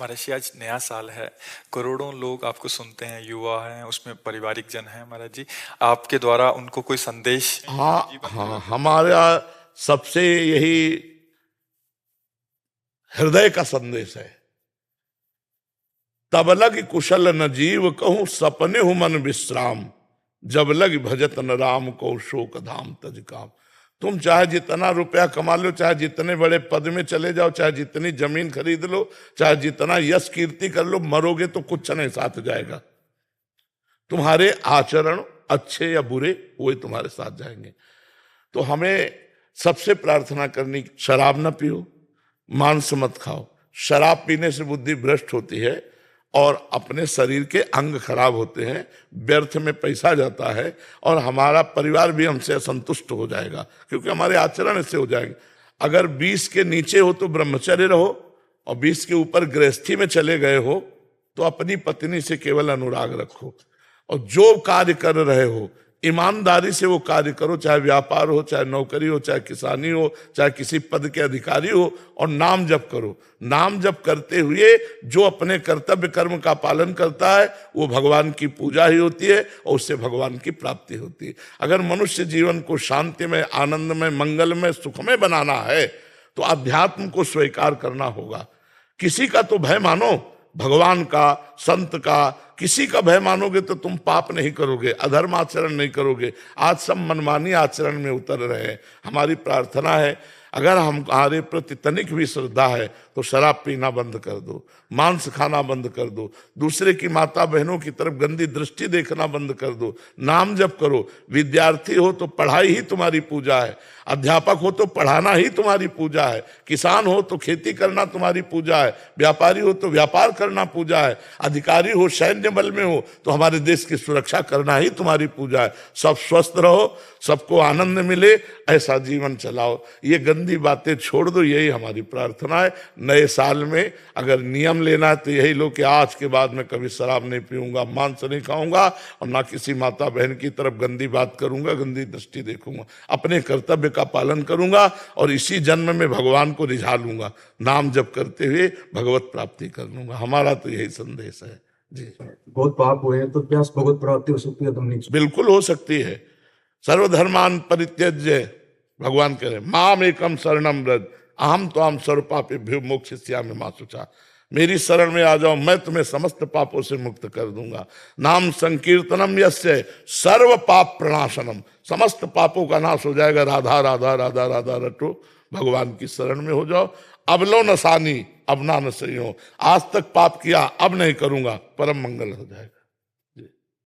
महाराज आज नया साल है, करोड़ों लोग आपको सुनते हैं, युवा हैं, उसमें पारिवारिक जन हैं। महाराज जी, आपके द्वारा उनको कोई संदेश हाँ जीवन हाँ, में? हमारा सबसे यही हृदय का संदेश है। तब लग कुशल न जीव कहूं, सपने हूं मन विश्राम, जब लग भजत न राम को शोक धाम तज काम। तुम चाहे जितना रुपया कमा लो, चाहे जितने बड़े पद में चले जाओ, चाहे जितनी जमीन खरीद लो, चाहे जितना यश कीर्ति कर लो, मरोगे तो कुछ नहीं साथ जाएगा। तुम्हारे आचरण अच्छे या बुरे वही तुम्हारे साथ जाएंगे। तो हमें सबसे प्रार्थना करनी, शराब न पियो, मांस मत खाओ। शराब पीने से बुद्धि भ्रष्ट होती है और अपने शरीर के अंग खराब होते हैं, व्यर्थ में पैसा जाता है और हमारा परिवार भी हमसे असंतुष्ट हो जाएगा, क्योंकि हमारे आचरण ऐसे हो जाएंगे। अगर 20 के नीचे हो तो ब्रह्मचर्य रहो, और 20 के ऊपर गृहस्थी में चले गए हो तो अपनी पत्नी से केवल अनुराग रखो, और जो कार्य कर रहे हो ईमानदारी से वो कार्य करो, चाहे व्यापार हो, चाहे नौकरी हो, चाहे किसानी हो, चाहे किसी पद के अधिकारी हो, और नाम जप करो। नाम जप करते हुए जो अपने कर्तव्य कर्म का पालन करता है वो भगवान की पूजा ही होती है और उससे भगवान की प्राप्ति होती है। अगर मनुष्य जीवन को शांति में, आनंद में, मंगल में, सुख में बनाना है तो अध्यात्म को स्वीकार करना होगा। किसी का तो भय मानो, भगवान का, संत का, किसी का भय मानोगे तो तुम पाप नहीं करोगे, अधर्म आचरण नहीं करोगे। आज सब मनमानी आचरण में उतर रहे हैं। हमारी प्रार्थना है, अगर हमारे प्रति तनिक भी श्रद्धा है तो शराब पीना बंद कर दो, मांस खाना बंद कर दो, दूसरे की माता बहनों की तरफ गंदी दृष्टि देखना बंद कर दो, नाम जप करो। विद्यार्थी हो तो पढ़ाई ही तुम्हारी पूजा है, अध्यापक हो तो पढ़ाना ही तुम्हारी पूजा है, किसान हो तो खेती करना तुम्हारी पूजा है, व्यापारी हो तो व्यापार करना पूजा है, अधिकारी हो, सैन्य बल में हो तो हमारे देश की सुरक्षा करना ही तुम्हारी पूजा है। सब स्वस्थ रहो, सबको आनंद मिले, ऐसा जीवन चलाओ। ये गंदी बातें छोड़ दो, यही हमारी प्रार्थना है। नए साल में अगर नियम लेना है तो यही लो कि आज के बाद मैं कभी शराब नहीं पीऊंगा, मांस नहीं खाऊंगा, और ना किसी माता बहन की तरफ गंदी बात करूंगा, गंदी दृष्टि देखूंगा, अपने कर्तव्य का पालन करूंगा और इसी जन्म में भगवान को रिझा लूंगा, नाम जप करते हुए भगवत प्राप्ति कर लूंगा। हमारा तो यही संदेश है जी। बहुत पाप हुए हैं तो क्या भगवत प्राप्ति हो सकती है? तुम नहीं? बिल्कुल हो सकती है। सर्वधर्मान परित्यज्य, भगवान कह रहे माम एकम शरणम व्रज, अहम त्वाम सर्व पापेभ्यो मोक्षयिष्यामि मा शुचा। मेरी शरण में आ जाओ, मैं तुम्हें समस्त पापों से मुक्त कर दूंगा। नाम संकीर्तनम यस्य सर्व पाप प्रणाशनम, समस्त पापों का नाश हो जाएगा। राधा राधा राधा राधा रटो, भगवान की शरण में हो जाओ। अब लो नसानी अब ना न सही हो, आज तक पाप किया अब नहीं करूंगा, परम मंगल हो जाएगा।